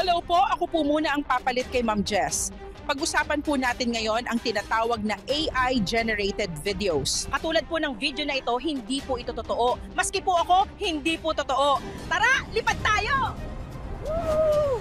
Hello po, ako po muna ang papalit kay Ma'am Jess. Pag-usapan po natin ngayon ang tinatawag na AI-generated videos. Katulad po ng video na ito, hindi po ito totoo. Maski po ako, hindi po totoo. Tara, lipad tayo! Woo!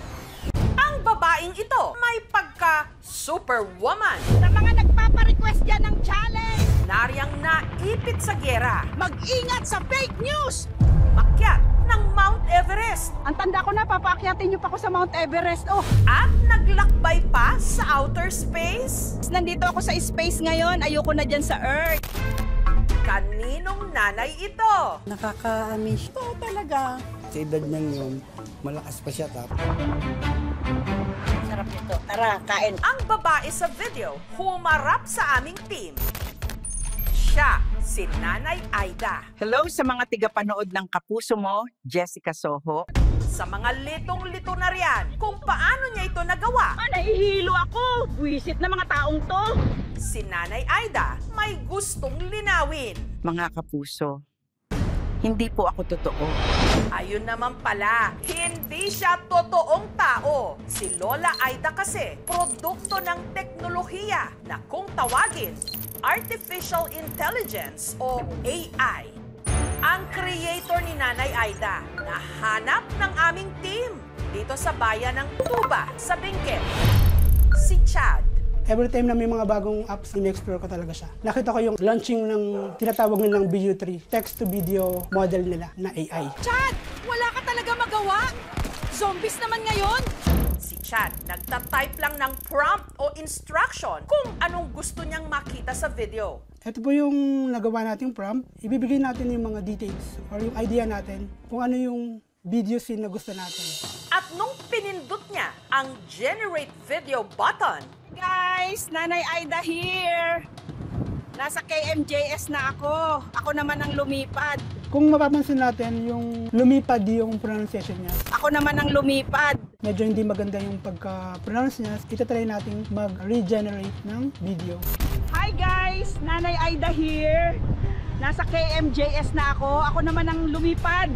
Ang babaeng ito may pagka-superwoman. Sa mga nagpaparequest dyan ng challenge, Naryang naipit sa gyera. mag-ingat sa fake news! Makyat ng Mount Everest. Ang tanda ko na, papaakyatin niyo pa ako sa Mount Everest. Oh, At naglakbay pa sa outer space. nandito ako sa space ngayon. Ayoko na dyan sa Earth. Kaninong nanay ito? Nakaka-amiss. Oo talaga. Sa edad niyang yun, malakas pa siya tap. Sarap nito. Tara, kain. Ang babae sa video, humarap sa aming team. Siya, si Nanay Aida. Hello sa mga tigapanood ng Kapuso Mo, Jessica Soho. Sa mga litong-lito na riyan, kung paano niya ito nagawa. Nahihilo ako. Buwisit na mga taong to. Si Nanay Aida may gustong linawin. Mga kapuso, hindi po ako totoo. Ayun naman pala, hindi siya totoong tao. Si Lola Aida kasi, produkto ng teknolohiya na kung tawagin, Artificial Intelligence o AI. Ang creator ni Nanay Aida, nahanap ng aming team dito sa bayan ng Tuba, sa Benguet. Si Chad. Every time na may mga bagong apps, in-explore ko talaga siya. Nakita ko yung launching ng tinatawag nilang Video 3, text-to-video model nila na AI. Chad, wala ka talaga magawa. Zombies naman ngayon. Si Chad, nagtatype lang ng prompt o instruction kung anong gusto niyang makita sa video. Ito po yung nagawa nating prompt. Ibibigay natin yung mga details or yung idea natin kung ano yung video scene na gusto natin. At nung pinindot niya ang Generate Video button, Guys, Nanay Aida here. Nasa KMJS na ako. Ako naman ang lumipad. Kung mapapansin natin, yung lumipad yung pronunciation niya. Ako naman ang lumipad. Medyo hindi maganda yung pagka-pronounce niya. Itatry natin mag-regenerate ng video. Hi guys, Nanay Aida here. Nasa KMJS na ako. Ako naman ang lumipad.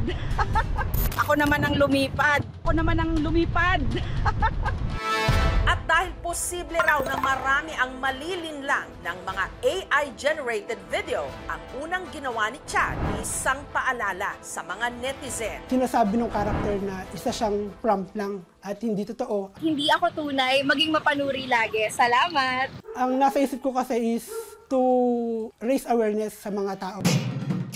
Ako naman ang lumipad. Ako naman ang lumipad. at dahil posible raw na marami ang malilinlang ng mga AI-generated video, ang unang ginawa ni Chad, isang paalala sa mga netizen. Sinasabi ng character na isa siyang prompt lang at hindi totoo. Hindi ako tunay, maging mapanuri lagi. Salamat! Ang nasa isip ko kasi is to raise awareness sa mga tao.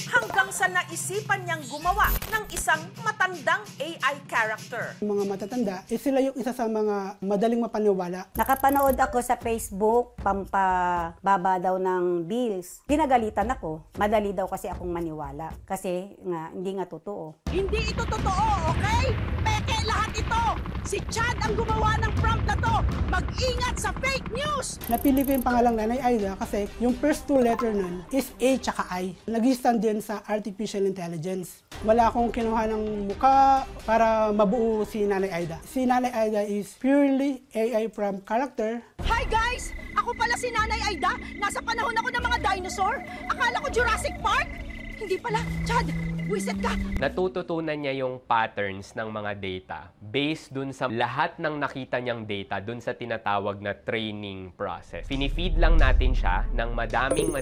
Hanggang sa naisipan niyang gumawa ng isang matandang AI character. Yung mga matatanda, sila yung isa sa mga madaling mapaniwala. Nakapanood ako sa Facebook, pampababa daw ng bills. Pinagalitan ako. Madali daw kasi akong maniwala. Kasi nga, hindi nga totoo. Hindi ito totoo, okay? Peke lahat ito! Si Chad ang gumawa ng prompt na to! Mag-ingat sa fake news! Napili ko yung pangalang Nanay Aida kasi yung first two letter nun is A tsaka I. Nag-stand din sa Artificial Intelligence. Wala akong kinuha ng muka para mabuo si Nanay Aida. Si Nanay Aida is purely AI prompt character. Hi guys! Ako pala si Nanay Aida. Nasa panahon ako ng mga dinosaur. Akala ko Jurassic Park. Hindi pala. Chad, wisit ka. Natututunan niya yung patterns ng mga data based dun sa lahat ng nakita niyang data dun sa tinatawag na training process. Pinifeed lang natin siya ng madaming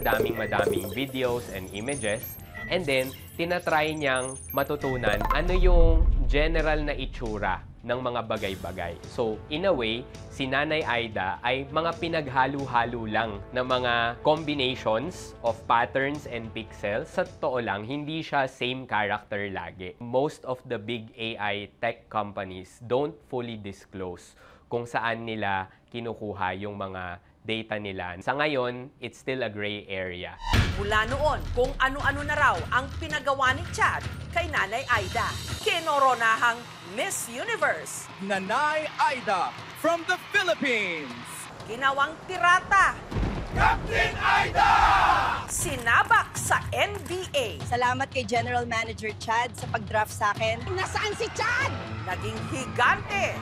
videos and images, and then tinatry niyang matutunan ano yung general na itsura ng mga bagay-bagay. So, in a way, si Nanay Aida ay mga pinaghalo-halo lang ng mga combinations of patterns and pixels. Sa totoo lang, hindi siya same character lagi. Most of the big AI tech companies don't fully disclose kung saan nila kinukuha yung mga data nila. Sa ngayon, it's still a gray area. Mula noon, kung ano-ano na raw ang pinagawa ni Chad kay Nanay Aida. Kinoronahang Miss Universe. Nanay Aida from the Philippines. Ginawang tirata. Captain Aida! Sinabak sa NBA. Salamat kay General Manager Chad sa pag-draft sa akin. Nasaan si Chad? Naging higante.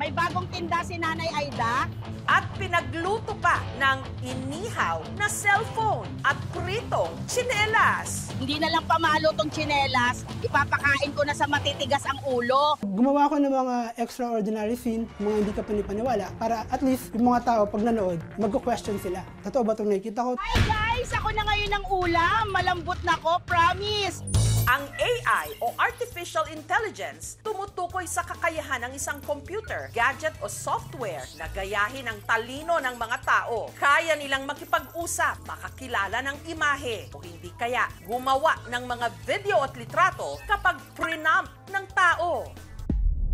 May bagong tinda si Nanay Aida. At pinagluto pa ng inihaw na cellphone at pritong tsinelas. Hindi na lang pamalo tong tsinelas, ipapakain ko na sa matitigas ang ulo. Gumawa ko ng mga extraordinary scene, mga hindi ka panipaniwala, para at least yung mga tao pag nanood, magko-question sila. Totoo ba itong nakikita ko? Hi guys! Ako na ngayon ang ulam. Malambot na ko, promise! Ang AI o Artificial Intelligence tumutukoy sa kakayahan ng isang computer, gadget o software na gayahin ang talino ng mga tao. Kaya nilang makipag-usap, makakilala ng imahe o hindi kaya gumawa ng mga video at litrato kapag pre-prompt ng tao.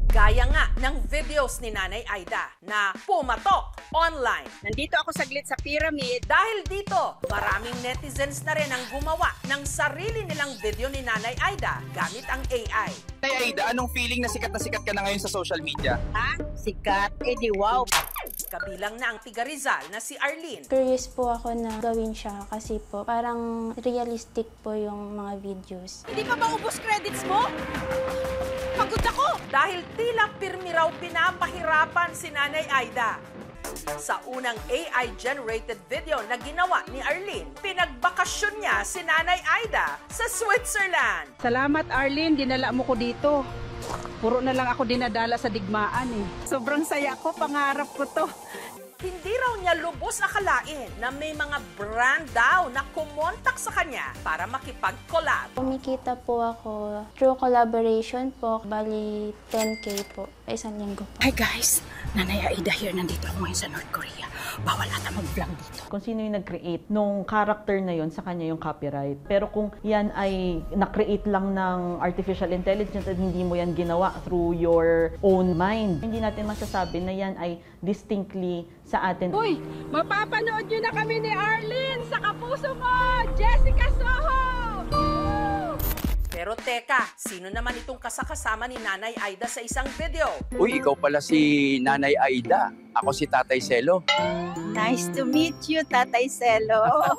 Gaya nga ng videos ni Nanay Aida na pumatok online. Nandito ako saglit sa pyramid. Dahil dito, maraming netizens na rin ang gumawa ng sarili nilang video ni Nanay Aida gamit ang AI. Nanay Aida, anong feeling na sikat ka na ngayon sa social media? Ha? Sikat? Eh di wow! Kabilang na ang tiga Rizal na si Arlene. Curious po ako na gawin siya kasi po parang realistic po yung mga videos. Hindi ka ba ubos credits mo? Pagod ako! Dahil tila pirmi raw pinapahirapan si Nanay Aida. Sa unang AI-generated video na ginawa ni Arlene, pinagbakasyon niya si Nanay Aida sa Switzerland. Salamat Arlene, dinala mo ko dito. Puro na lang ako dinadala sa digmaan eh. Sobrang saya ko, pangarap ko to. Hindi raw niya lubos akalain na may mga brand daw na kumontak sa kanya para makipag-collab. Kumikita po ako through collaboration po, bali 10K po, isang linggo po. Hi guys! Nanay Aida here, nandito ako ngayon sa North Korea. Bawal ata mag-vlog dito. Kung sino yung nag-create nung character na yon, sa kanya yung copyright. Pero kung yan ay na-create lang ng artificial intelligence at hindi mo yan ginawa through your own mind, hindi natin masasabi na yan ay distinctly sa atin. Uy! Mapapanood nyo na kami ni Arlene sa kapuso mo! Jessica Soho! Pero teka, sino naman itong kasakasama ni Nanay Aida sa isang video? Uy, ikaw pala si Nanay Aida. Ako si Tatay Selo. Nice to meet you, Tatay Selo.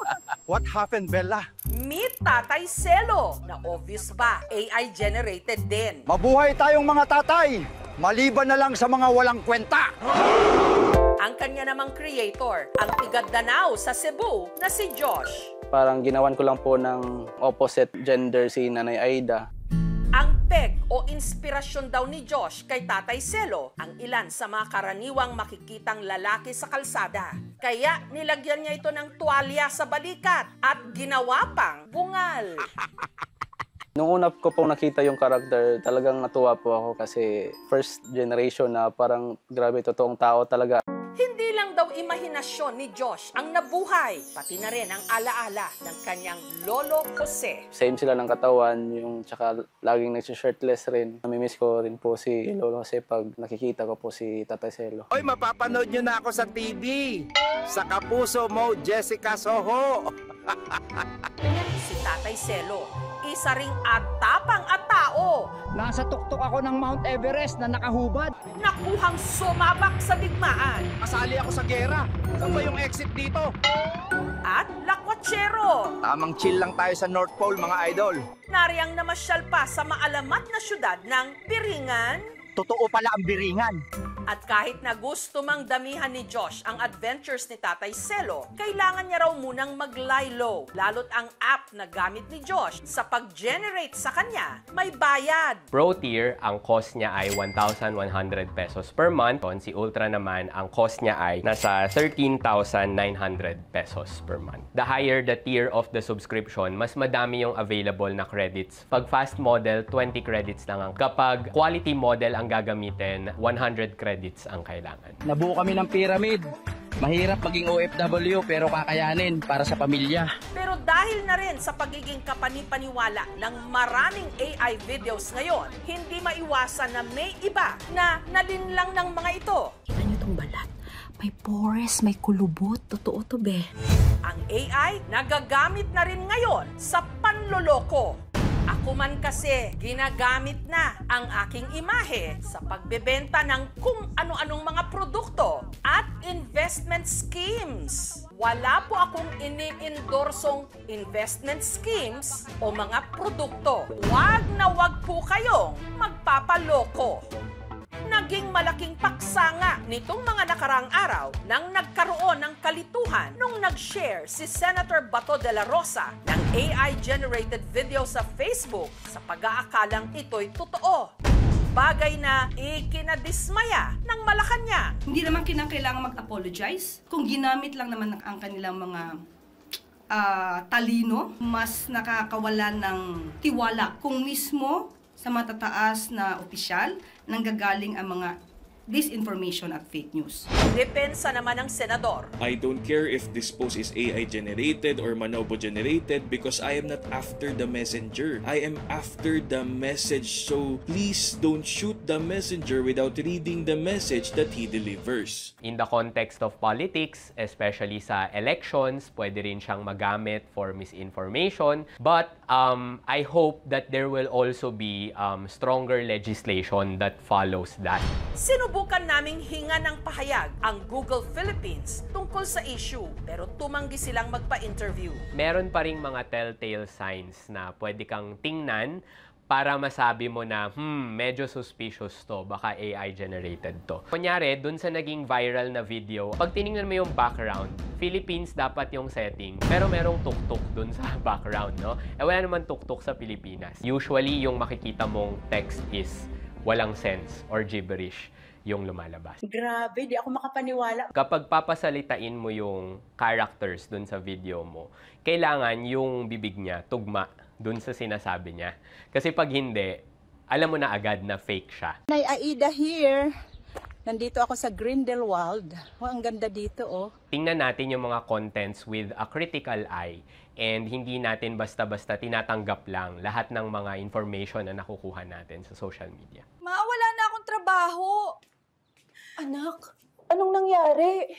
What happened, Bella? Meet Tatay Selo, na obvious ba, AI-generated din. Mabuhay tayong mga tatay, maliban na lang sa mga walang kwenta. Ang kanya namang creator, ang tiga-Danao sa Cebu na si Josh. Parang ginawan ko lang po ng opposite gender si Nanay Aida. Ang peg o inspirasyon daw ni Josh kay Tatay Selo ang ilan sa mga karaniwang makikitang lalaki sa kalsada. Kaya nilagyan niya ito ng tuwalya sa balikat at ginawa pang bungal. Nung una ko pong nakita yung karakter, talagang natuwa po ako kasi first generation na parang grabe, totoong tao talaga. Hindi lang daw imahinasyon ni Josh ang nabuhay, pati na rin ang alaala ng kanyang Lolo Jose. Same sila ng katawan, yung tsaka laging nag-shirtless rin. Namimiss ko rin po si Lolo Jose pag nakikita ko po si Tatay Selo. Oy, mapapanood nyo na ako sa TV. Sa kapuso mo, Jessica Soho. Si Tatay Selo, isa ring atapang at tao. Nasa tuktok ako ng Mount Everest na nakahubad. Nakuhang sumabak sa digmaan. Kasali ako sa gera. Saan ba yung exit dito? At lakwatsero. Tamang chill lang tayo sa North Pole, mga idol. Nariyang namasyal pa sa maalamat na syudad ng Piringan. Totoo pala ang biringan. At kahit na gusto mang damihan ni Josh ang adventures ni Tatay Selo, kailangan niya raw munang mag-lie low. Lalo't ang app na gamit ni Josh sa pag-generate sa kanya, may bayad. Pro tier, ang cost niya ay 1,100 pesos per month. Si Ultra naman, ang cost niya ay nasa 13,900 pesos per month. The higher the tier of the subscription, mas madami yung available na credits. Pag fast model, 20 credits lang ang. Kapag quality model ang gagamitin, 100 credits ang kailangan. Nabuo kami ng pyramid. Mahirap maging OFW pero kakayanin para sa pamilya. Pero dahil na rin sa pagiging kapanipaniwala ng maraming AI videos ngayon, hindi maiwasan na may iba na nalinlang ng mga ito. Kita niyo itong balat. May pores, may kulubot. Totoo to, be. Ang AI nagagamit na rin ngayon sa panloloko. Ako man kasi, ginagamit na ang aking imahe sa pagbebenta ng kung ano-anong mga produkto at investment schemes. Wala po akong ini-endorsong investment schemes o mga produkto. Wag na wag po kayong magpapaloko. Naging malaking paksa nga nitong mga nakaraang araw nang nagkaroon ng kalituhan nung nag-share si Senator Bato de la Rosa ng AI-generated video sa Facebook sa pag-aakalang ito'y totoo. Bagay na ikinadismaya ng Malacanang. Hindi naman kinakailangan mag-apologize kung ginamit lang naman ang kanilang mga talino, mas nakakawalan ng tiwala kung mismo sa matataas na opisyal nanggagaling ang mga disinformation at fake news. Depensa naman ng senador. I don't care if this post is AI generated or Manobo generated because I am not after the messenger. I am after the message. So please don't shoot the messenger without reading the message that he delivers. In the context of politics, especially sa elections, pwede rin siyang magamit for misinformation. But I hope that there will also be stronger legislation that follows that. Sinubukan naming hinga ng pahayag ang Google Philippines tungkol sa issue pero tumanggi silang magpa-interview. Meron pa ring mga telltale signs na pwede kang tingnan para masabi mo na, medyo suspicious to, baka AI generated to. Kunyari, dun sa naging viral na video, pag tinignan mo yung background, Philippines dapat yung setting, pero merong tuktok dun sa background, no? Wala naman tuktok sa Pilipinas. Usually, yung makikita mong text is walang sense or gibberish yung lumalabas. Grabe, di ako makapaniwala. Kapag papasalitain mo yung characters dun sa video mo, kailangan yung bibig niya tugma dun sa sinasabi niya. Kasi pag hindi, alam mo na agad na fake siya. Nanay Aida here. Nandito ako sa Grindelwald. Oh, ang ganda dito, oh. Tingnan natin yung mga contents with a critical eye and hindi natin basta-basta tinatanggap lang lahat ng mga information na nakukuha natin sa social media. Ma, wala na akong trabaho. Anak, anong nangyari?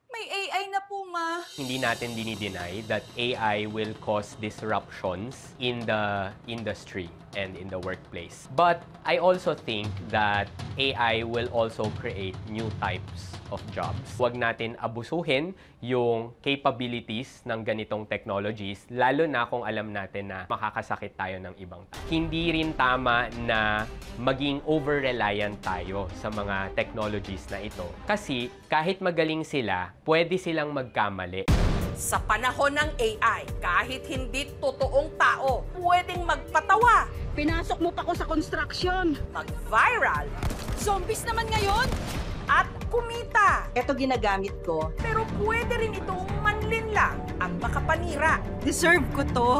May AI na po, Ma. Hindi natin dinideny that AI will cause disruptions in the industry and in the workplace. But I also think that AI will also create new types of jobs. Huwag natin abusuhin yung capabilities ng ganitong technologies, lalo na kung alam natin na makakasakit tayo ng ibang tao. Hindi rin tama na maging over-reliant tayo sa mga technologies na ito. Kasi kahit magaling sila, pwede silang magkamali. Sa panahon ng AI, kahit hindi totoong tao, pwedeng magpatawa. Pinasok mo pa ko sa construction. Mag-viral. Zombies naman ngayon. At kumita. Ito ginagamit ko. Pero pwede rin itong manlinlang at makapanira. Deserve ko to.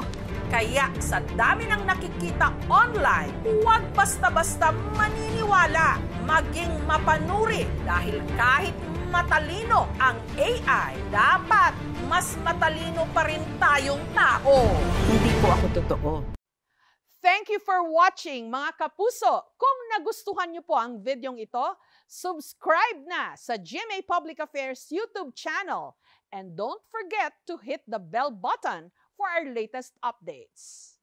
Kaya sa dami ng nakikita online, huwag basta-basta maniniwala. Maging mapanuri dahil kahit matalino ang AI, dapat mas matalino pa rin tayong tao. Hindi po ako totoo. Thank you for watching, mga kapuso. Kung nagustuhan niyo po ang videong ito, subscribe na sa GMA Public Affairs YouTube channel. And don't forget to hit the bell button for our latest updates.